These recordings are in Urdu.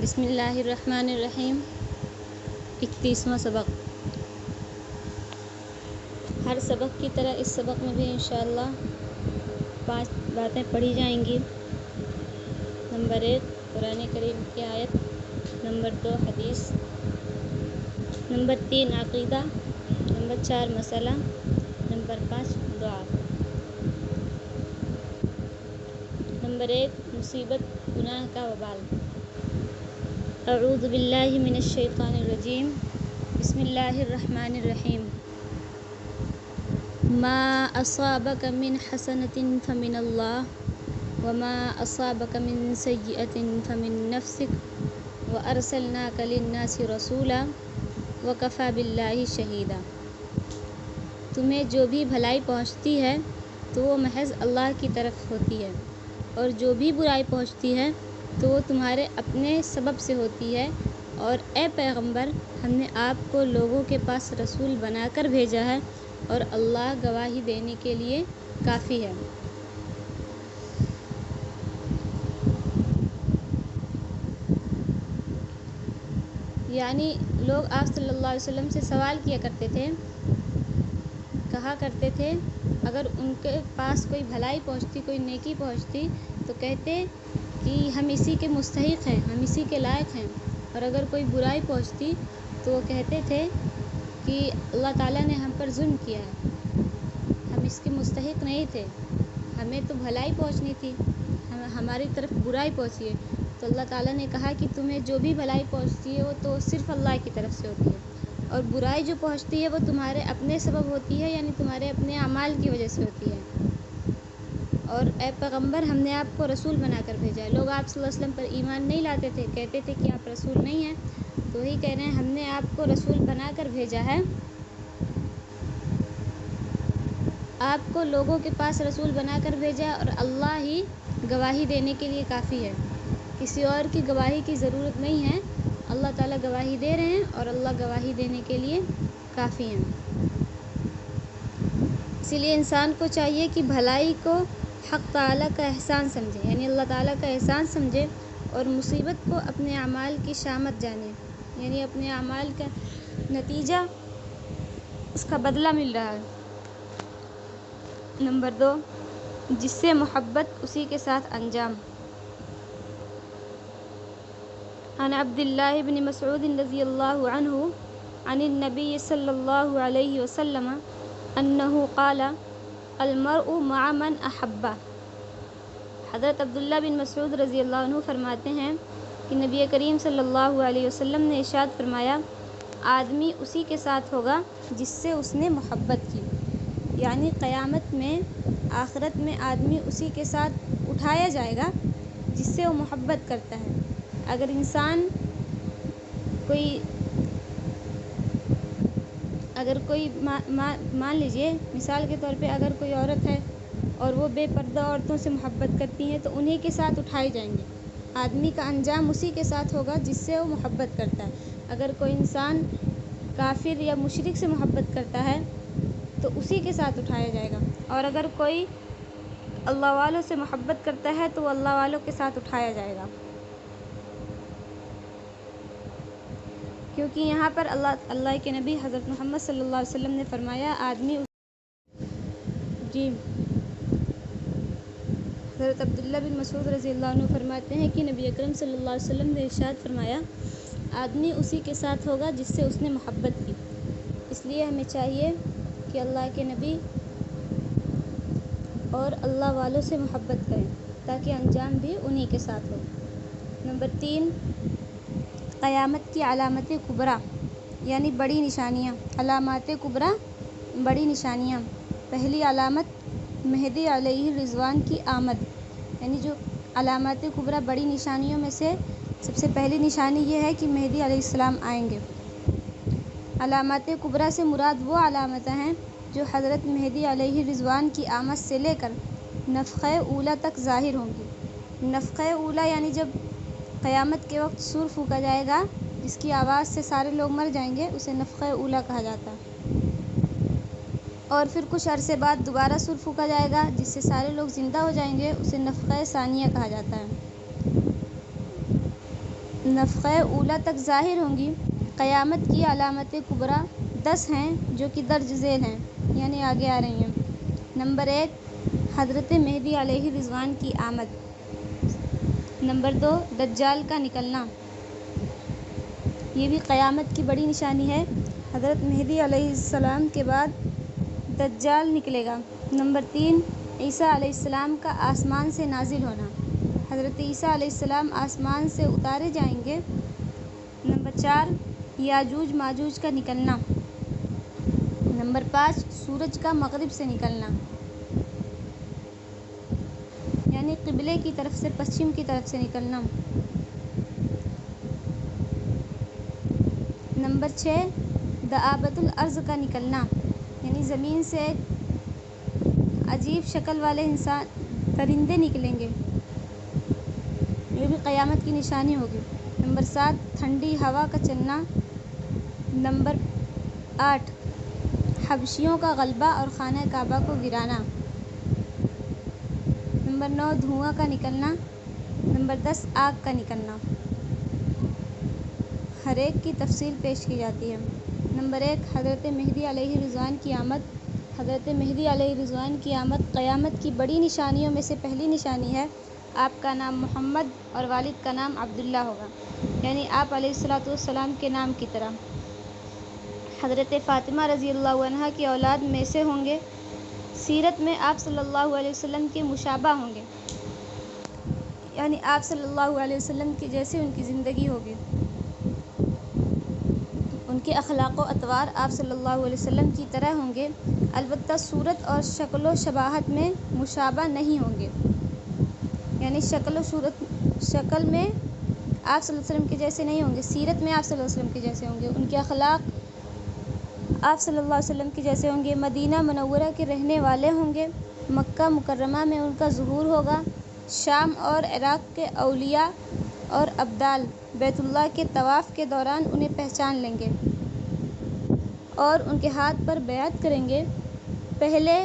بسم اللہ الرحمن الرحیم۔ 31واں سبق۔ ہر سبق کی طرح اس سبق میں بھی انشاءاللہ 5 باتیں پڑھی جائیں گی۔ نمبر 1 قرآن کریم کی آیت، نمبر 2 حدیث، نمبر 3 عقیدہ، نمبر 4 مسئلہ، نمبر 5 دعا۔ نمبر 1 مصیبت گناہ کا وبال۔ اعوذ باللہ من الشیطان الرجیم، بسم اللہ الرحمن الرحیم۔ ما اصابک من حسنۃ فمن اللہ وما اصابک من سیئۃ فمن نفسک وارسلناک للناس رسولا وکفی باللہ شہیدا۔ تمہیں جو بھی بھلائی پہنچتی ہے تو وہ محض اللہ کی طرف ہوتی ہے، اور جو بھی برائی پہنچتی ہے تو وہ تمہارے اپنے سبب سے ہوتی ہے، اور اے پیغمبر ہم نے آپ کو لوگوں کے پاس رسول بنا کر بھیجا ہے، اور اللہ گواہی دینے کے لیے کافی ہے۔ یعنی لوگ آپ صلی اللہ علیہ وسلم سے سوال کیا کرتے تھے، کہا کرتے تھے اگر ان کے پاس کوئی بھلائی پہنچتی، کوئی نیکی پہنچتی تو کہتے کہ ہم اسی کے مستحق ہیں، ہم اسی کے لائق ہیں، اور اگر کوئی برائی پہنچتی تو وہ کہتے تھے کہ اللہ تعالیٰ نے ہم پر ظلم کیا ہے، ہم اس کے مستحق نہیں تھے، ہمیں تو بھلائی پہنچنی تھی، ہماری طرف برائی پہنچی ہے۔ تو اللہ تعالیٰ نے کہا کہ تمہیں جو بھی بھلائی پہنچتی ہے وہ تو صرف اللہ کی طرف سے ہوتی ہے، اور برائی جو پہنچتی ہے وہ تمہارے اپنے سبب ہوتی ہے، یعنی تمہارے اپنے اعمال کی وجہ سے ہوتی ہے۔ اور اے پیغمبر ہم نے آپ کو رسول بنا کر بھیجا ہے۔ لوگ آپ صلی اللہ علیہ وسلم پر ایمان نہیں لاتے تھے، کہتے تھے کہ آپ رسول نہیں ہیں، تو وہی کہہ رہے ہیں ہم نے آپ کو رسول بنا کر بھیجا ہے، آپ کو لوگوں کے پاس رسول بنا کر بھیجا ہے، اور اللہ ہی گواہی دینے کے لیے کافی ہے، کسی اور کی گواہی کی ضرورت نہیں ہے، اللہ تعالیٰ گواہی دے رہے ہیں اور اللہ گواہی دینے کے لیے کافی ہیں۔ اسی لیے انسان کو چاہیے کہ بھلائی کو حق تعالیٰ کا احسان سمجھے، یعنی اللہ تعالیٰ کا احسان سمجھے، اور مصیبت کو اپنے اعمال کی شامت جانے، یعنی اپنے اعمال کا نتیجہ، اس کا بدلہ مل رہا ہے۔ نمبر 2 جس سے محبت اسی کے ساتھ انجام۔ عن عبد اللہ بن مسعود رضی اللہ عنہ عن النبی صلی اللہ علیہ وسلم انہ قال المرء مع من احبہ۔ حضرت عبداللہ بن مسعود رضی اللہ عنہ فرماتے ہیں کہ نبی کریم صلی اللہ علیہ وسلم نے ارشاد فرمایا، آدمی اسی کے ساتھ ہوگا جس سے اس نے محبت کی، یعنی قیامت میں، آخرت میں آدمی اسی کے ساتھ اٹھایا جائے گا جس سے وہ محبت کرتا ہے۔ اگر انسان کوئی مان لیجئے مثال کے طور پہ اگر کوئی عورت ہے اور وہ بے پردہ عورتوں سے محبت کرتی ہیں تو انہی کے ساتھ اٹھائے جائیں گے۔ آدمی کا انجام اسی کے ساتھ ہوگا جس سے وہ محبت کرتا ہے۔ اگر کوئی انسان کافر یا مشرک سے محبت کرتا ہے تو اسی کے ساتھ اٹھایا جائے گا، اور اگر کوئی اللہ والوں سے محبت کرتا ہے تو وہ اللہ والوں کے ساتھ اٹھایا جائے گا، کیونکہ یہاں پر اللہ کے نبی حضرت محمد صلی اللہ علیہ وسلم نے فرمایا آدمی حضرت عبداللہ بن مسعود رضی اللہ عنہ فرماتے ہیں کہ نبی اکرم صلی اللہ علیہ وسلم نے ارشاد فرمایا، آدمی اسی کے ساتھ ہوگا جس سے اس نے محبت کی۔ اس لیے ہمیں چاہیے کہ اللہ کے نبی اور اللہ والوں سے محبت کریں تاکہ انجام بھی انہی کے ساتھ ہو۔ نمبر 3 قیامت کی علامت کبریٰ، یعنی بڑی نشانیاں۔ علامات کبریٰ بڑی نشانیاں۔ پہلی علامت مہدی علیہ الرضوان کی آمد، یعنی جو علامات کبریٰ بڑی نشانیوں میں سے سب سے پہلی نشانی یہ ہے کہ مہدی علیہ السلام آئیں گے۔ علامات کبریٰ سے مراد وہ علامتیں ہیں جو حضرت مہدی علیہ الرضوان کی آمد سے لے کر نفخہ اولیٰ تک ظاہر ہوں گی۔ نفخہ اولیٰ یعنی جب قیامت کے وقت سور پھونکا جائے گا، جس کی آواز سے سارے لوگ مر جائیں گے، اسے نفخہ اولیٰ کہا جاتا ہے، اور پھر کچھ عرصے بعد دوبارہ سور پھونکا جائے گا جس سے سارے لوگ زندہ ہو جائیں گے، اسے نفخہ ثانیہ کہا جاتا ہے۔ نفخہ اولا تک ظاہر ہوں گی۔ قیامت کی علامت کبریٰ 10 ہیں جو کہ درج ذیل ہیں، یعنی آگے آ رہی ہیں۔ نمبر 1، حضرت مہدی علیہ الرضوان کی آمد۔ نمبر 2، دجال کا نکلنا، یہ بھی قیامت کی بڑی نشانی ہے۔ حضرت مہدی علیہ السلام کے بعد دجال نکلے گا۔ نمبر 3، عیسیٰ علیہ السلام کا آسمان سے نازل ہونا، حضرت عیسیٰ علیہ السلام آسمان سے اتارے جائیں گے۔ نمبر 4، یاجوج ماجوج کا نکلنا۔ نمبر 5، سورج کا مغرب سے نکلنا، یعنی قبلے کی طرف سے پشچم کی طرف سے نکلنا۔ نمبر 6، دابۃ الارض کا نکلنا، یعنی زمین سے ایک عجیب شکل والے پرندے نکلیں گے، یہ بھی قیامت کی نشانی ہوگی۔ نمبر 7، ٹھنڈی ہوا کا چلنا۔ نمبر 8، حبشیوں کا غلبہ اور خانہ کعبہ کو گرانا۔ نمبر 9، دھواں کا نکلنا۔ نمبر 10، آگ کا نکلنا۔ ہر ایک کی تفصیل پیش کی جاتی ہے۔ نمبر 1، حضرت مہدی علیہ الرضوان کی آمد۔ حضرت مہدی علیہ الرضوان کی آمد قیامت کی بڑی نشانیوں میں سے پہلی نشانی ہے۔ آپ کا نام محمد اور والد کا نام عبداللہ ہوگا، یعنی آپ علیہ الصلوۃ والسلام کے نام کی طرح۔ حضرت فاطمہ رضی اللہ عنہا کی اولاد میں سے ہوں گے۔ سیرت میں آپ صلی اللہ علیہ وسلم کے مشابہ ہوں گے، یعنی آپ صلی اللہ علیہ وسلم کی جیسے ان کی زندگی ہوگی، ان کے اخلاق و اطوار آپ صلی اللہ علیہ وسلم کی طرح ہوں گے، البتہ صورت اور شکل و شباہت میں مشابہ نہیں ہوں گے، یعنی شکل میں آپ صلی اللہ علیہ وسلم کے جیسے نہیں ہوں گے، سیرت میں آپ صلی اللہ علیہ وسلم کے جیسے ہوں گے، ان کے اخلاق آپ صلی اللہ علیہ وسلم کے جیسے ہوں گے، مدینہ منورہ کے رہنے والے ہوں گے، مکہ مکرمہ میں ان کا ظہور ہوگا، شام اور عراق کے اولیاء اور ابدال بیت اللہ کے طواف کے دوران انہیں پہچان لیں گے اور ان کے ہاتھ پر بیعت کریں گے۔ پہلے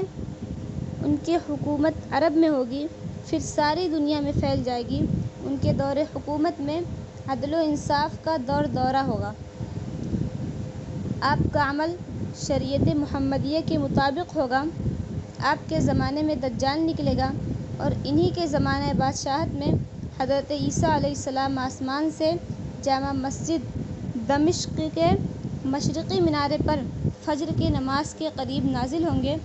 ان کی حکومت عرب میں ہوگی، پھر ساری دنیا میں پھیل جائے گی۔ ان کے دور حکومت میں عدل و انصاف کا دورہ ہوگا۔ آپ کا عمل شریعت محمدیہ کے مطابق ہوگا۔ آپ کے زمانے میں دجال نکلے گا اور انہی کے زمانہ بادشاہت میں حضرت عیسیٰ علیہ السلام آسمان سے جامع مسجد دمشق کے مشرقی مینارے پر فجر کی نماز کے قریب نازل ہوں گے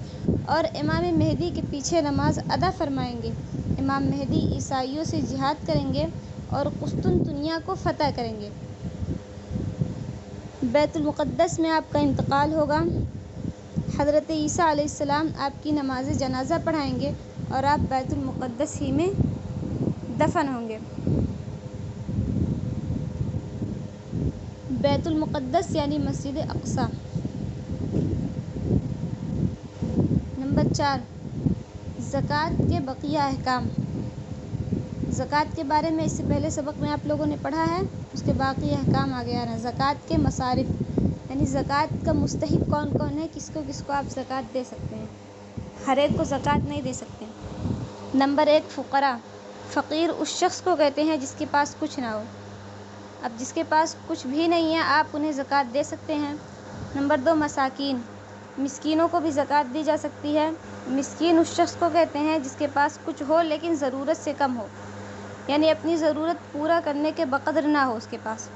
اور امام مہدی کے پیچھے نماز ادا فرمائیں گے۔ امام مہدی عیسائیوں سے جہاد کریں گے اور قسطنطنیہ کو فتح کریں گے۔ بیت المقدس میں آپ کا انتقال ہوگا۔ حضرت عیسیٰ علیہ السلام آپ کی نماز جنازہ پڑھائیں گے اور آپ بیت المقدس ہی میں دفن ہوں گے۔ بیت المقدس یعنی مسجد اقصیٰ۔ نمبر 4، زکوٰۃ کے بقیہ احکام۔ زکوٰۃ کے بارے میں اس سے پہلے سبق میں آپ لوگوں نے پڑھا ہے، اس کے باقی احکام آگے آ رہے ہیں۔ زکوٰۃ کے مصارف، یعنی زکوٰۃ کا مستحق کون کون ہے، کس کو آپ زکوٰۃ دے سکتے ہیں، ہر ایک کو زکوٰۃ نہیں دے سکتے۔ نمبر 1، فقراء۔ فقیر اس شخص کو کہتے ہیں جس کے پاس کچھ نہ ہو۔ اب جس کے پاس کچھ بھی نہیں ہے آپ انہیں زکوٰۃ دے سکتے ہیں۔ نمبر 2، مساکین۔ مسکینوں کو بھی زکوٰۃ دی جا سکتی ہے۔ مسکین اس شخص کو کہتے ہیں جس کے پاس کچھ ہو لیکن ضرورت سے کم ہو، یعنی اپنی ضرورت پورا کرنے کے بقدر نہ ہو اس کے پاس۔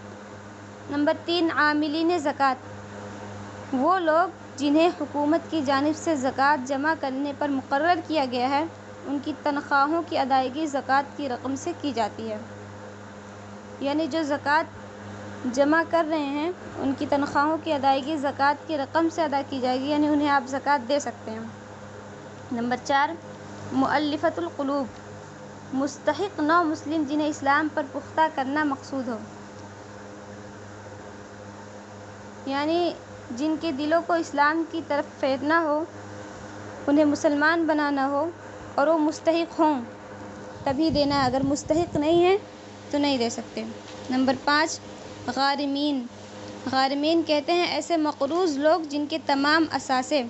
نمبر 3، عاملین زکوٰۃ۔ وہ لوگ جنہیں حکومت کی جانب سے زکوٰۃ جمع کرنے پر مقرر کیا گیا ہے، ان کی تنخواہوں کی ادائیگی زکوٰۃ کی رقم سے کی جاتی ہے، یعنی جو زکوٰۃ جمع کر رہے ہیں ان کی تنخواہوں کی ادائیگی زکوٰۃ کی رقم سے ادا کی جائے گی، یعنی انہیں آپ زکوٰۃ دے سکتے ہیں۔ نمبر 4، مؤلفۃ القلوب۔ مستحق نو مسلم جنہیں اسلام پر پختہ کرنا مقصود ہو، یعنی جن کے دلوں کو اسلام کی طرف پھیرنا ہو، انہیں مسلمان بنانا ہو اور وہ مستحق ہوں تبھی دینا ہے، اگر مستحق نہیں ہے تو نہیں دے سکتے۔ نمبر 5، غارمین۔ غارمین کہتے ہیں ایسے مقروض لوگ جن کے تمام اثاثے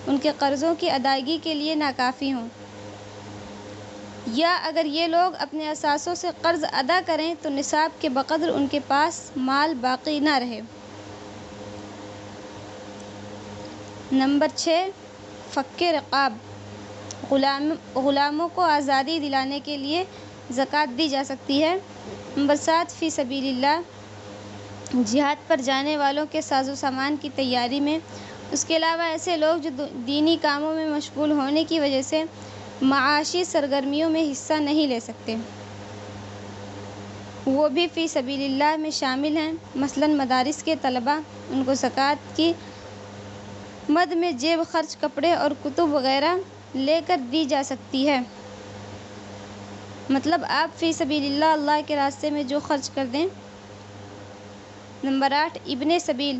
ان کے قرضوں کی ادائیگی کے لیے ناکافی ہوں۔ یا اگر یہ لوگ اپنے اثاثوں سے قرض ادا کریں تو نصاب کے بقدر ان کے پاس مال باقی نہ رہے۔ نمبر 6، فک رقاب، غلاموں کو آزادی دلانے کے لیے زکوٰۃ دی جا سکتی ہے۔ نمبر 7، فی سبیل اللہ، جہاد پر جانے والوں کے ساز و سامان کی تیاری میں۔ اس کے علاوہ ایسے لوگ جو دینی کاموں میں مشغول ہونے کی وجہ سے معاشی سرگرمیوں میں حصہ نہیں لے سکتے، وہ بھی فی سبیل اللہ میں شامل ہیں۔ مثلاً مدارس کے طلباء، ان کو زکوٰۃ کی مد میں جیب خرچ، کپڑے اور کتب وغیرہ لے کر دی جا سکتی ہے۔ مطلب آپ فی سبیل اللہ، اللہ کے راستے میں جو خرچ کر دیں۔ نمبر 8، ابن سبیل،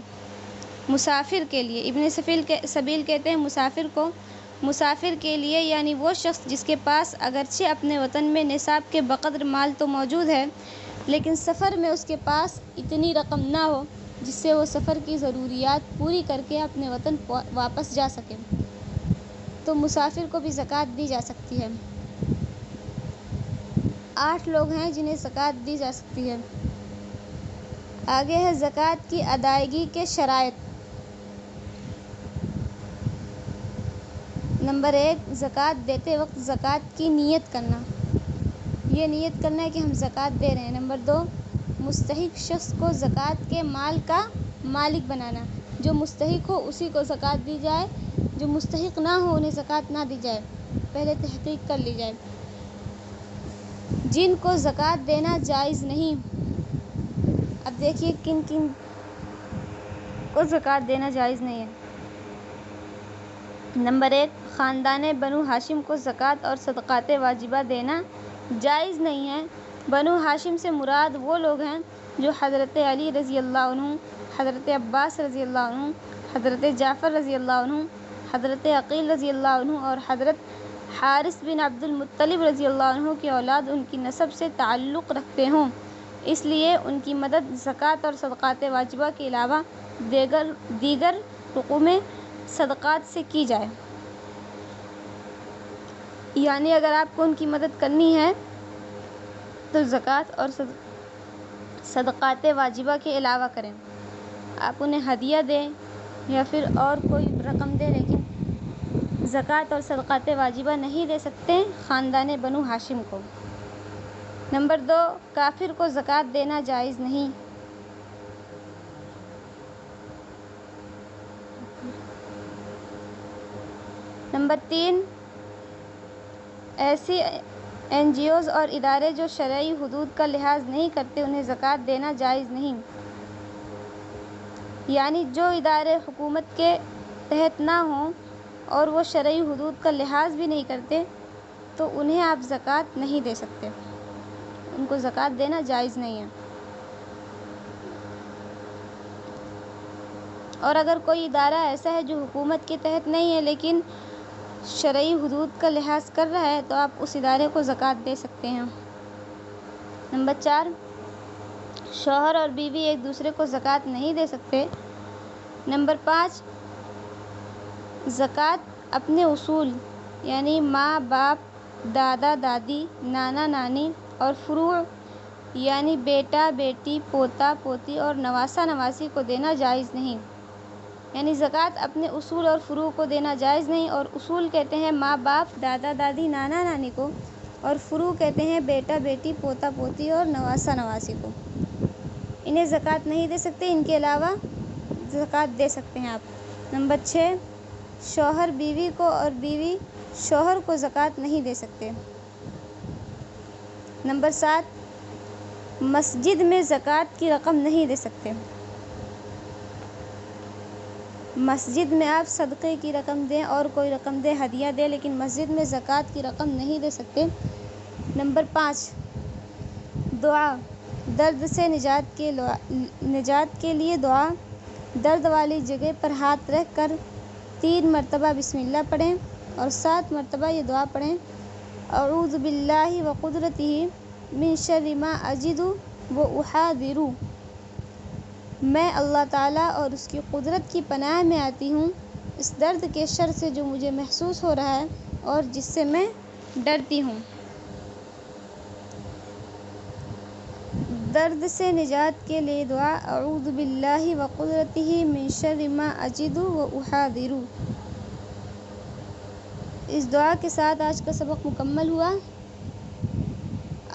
مسافر کے لیے۔ ابن سبیل کہتے ہیں مسافر کو۔ مسافر کے لیے یعنی وہ شخص جس کے پاس اگرچہ اپنے وطن میں نصاب کے بقدر مال تو موجود ہے، لیکن سفر میں اس کے پاس اتنی رقم نہ ہو جس سے وہ سفر کی ضروریات پوری کر کے اپنے وطن واپس جا سکے، تو مسافر کو بھی زکوٰۃ دی جا سکتی ہے۔ 8 لوگ ہیں جنہیں زکوٰۃ دی جا سکتی ہے۔ آگے ہے زکوٰۃ کی ادائیگی کے شرائط۔ نمبر 1، زکوٰۃ دیتے وقت زکوٰۃ کی نیت کرنا۔ یہ نیت کرنا ہے کہ ہم زکوٰۃ دے رہے ہیں۔ نمبر 2، مستحق شخص کو زکوٰۃ کے مال کا مالک بنانا۔ جو مستحق ہو اسی کو زکوٰۃ دی جائے، جو مستحق نہ ہو انہیں زکوٰۃ نہ دی جائے، پہلے تحقیق کر لی جائے۔ جن کو زکوٰۃ دینا جائز نہیں، اب دیکھیے کن کن کو زکوٰۃ دینا جائز نہیں ہے۔ نمبر 1، خاندان بنو ہاشم کو زکوٰۃ اور صدقات واجبہ دینا جائز نہیں ہے۔ بنو ہاشم سے مراد وہ لوگ ہیں جو حضرت علی رضی اللہ عنہ، حضرت عباس رضی اللہ عنہ، حضرت جعفر رضی اللہ عنہ، حضرت عقیل رضی اللہ عنہ اور حضرت حارث بن عبد المطلب رضی اللہ عنہ کی اولاد ان کی نسب سے تعلق رکھتے ہوں، اس لیے ان کی مدد زکوٰۃ اور صدقات واجبہ کے علاوہ دیگر رقوم صدقات سے کی جائے۔ یعنی اگر آپ کو ان کی مدد کرنی ہے تو زکوٰۃ اور صدقات واجبہ کے علاوہ کریں۔ آپ انہیں ہدیہ دیں یا پھر اور کوئی رقم دیں، لیکن زکوٰۃ اور صدقات واجبہ نہیں دے سکتے خاندان بنو ہاشم کو۔ نمبر 2، کافر کو زکوٰۃ دینا جائز نہیں۔ نمبر 3، ایسی NGOs اور ادارے جو شرعی حدود کا لحاظ نہیں کرتے انہیں زکوٰۃ دینا جائز نہیں۔ یعنی جو ادارے حکومت کے تحت نہ ہوں اور وہ شرعی حدود کا لحاظ بھی نہیں کرتے تو انہیں آپ زکوٰۃ نہیں دے سکتے، ان کو زکوٰۃ دینا جائز نہیں ہے۔ اور اگر کوئی ادارہ ایسا ہے جو حکومت کے تحت نہیں ہے لیکن شرعی حدود کا لحاظ کر رہا ہے تو آپ اس ادارے کو زکوٰۃ دے سکتے ہیں۔ نمبر 4، شوہر اور بیوی ایک دوسرے کو زکوٰۃ نہیں دے سکتے۔ نمبر 5، زکوٰۃ اپنے اصول یعنی ماں باپ، دادا دادی، نانا نانی اور فروع یعنی بیٹا بیٹی، پوتا پوتی اور نواسہ نواسی کو دینا جائز نہیں۔ یعنی زکوٰۃ اپنے اصول اور فروع کو دینا جائز نہیں، اور اصول کہتے ہیں ماں باپ، دادا دادی، نانا نانی کو، اور فروع کہتے ہیں بیٹا بیٹی، پوتا پوتی اور نواسہ نواسی کو۔ انہیں زکوٰۃ نہیں دے سکتے، ان کے علاوہ زکوٰۃ دے سکتے ہیں آپ۔ نمبر 6، شوہر بیوی کو اور بیوی شوہر کو زکوٰۃ نہیں دے سکتے۔ نمبر 7، مسجد میں زکوٰۃ کی رقم نہیں دے سکتے۔ مسجد میں آپ صدقے کی رقم دیں اور کوئی رقم دیں، ہدیہ دیں، لیکن مسجد میں زکوٰۃ کی رقم نہیں دے سکتے۔ نمبر 5، دعا، درد سے نجات کے لیے دعا۔ درد والی جگہ پر ہاتھ رکھ کر 3 مرتبہ بسم اللہ پڑھیں اور 7 مرتبہ یہ دعا پڑھیں، اعوذ باللہ وقدرتہ من شر ما اجد واحاذر، میں اللہ تعالیٰ اور اس کی قدرت کی پناہ میں آتی ہوں اس درد کے شر سے جو مجھے محسوس ہو رہا ہے اور جس سے میں ڈرتی ہوں۔ درد سے نجات کے لیے دعا، اعوذ باللہ وقدرتہ من شر ما اجد و احاذر۔ اس دعا کے ساتھ آج کا سبق مکمل ہوا۔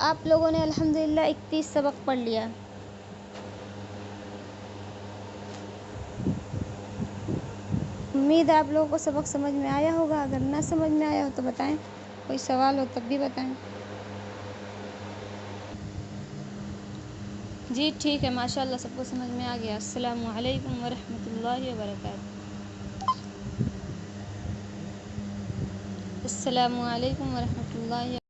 آپ لوگوں نے الحمدللہ 31 سبق پڑھ لیا۔ امید ہے آپ لوگوں کو سبق سمجھ میں آیا ہوگا۔ اگر نہ سمجھ میں آیا ہو تو بتائیں، کوئی سوال ہو تب بھی بتائیں۔ جی ٹھیک ہے، ماشاءاللہ سب کو سمجھ میں آ گیا۔ السلام علیکم ورحمۃ اللہ وبرکاتہ۔ السلام علیکم ورحمۃ اللہ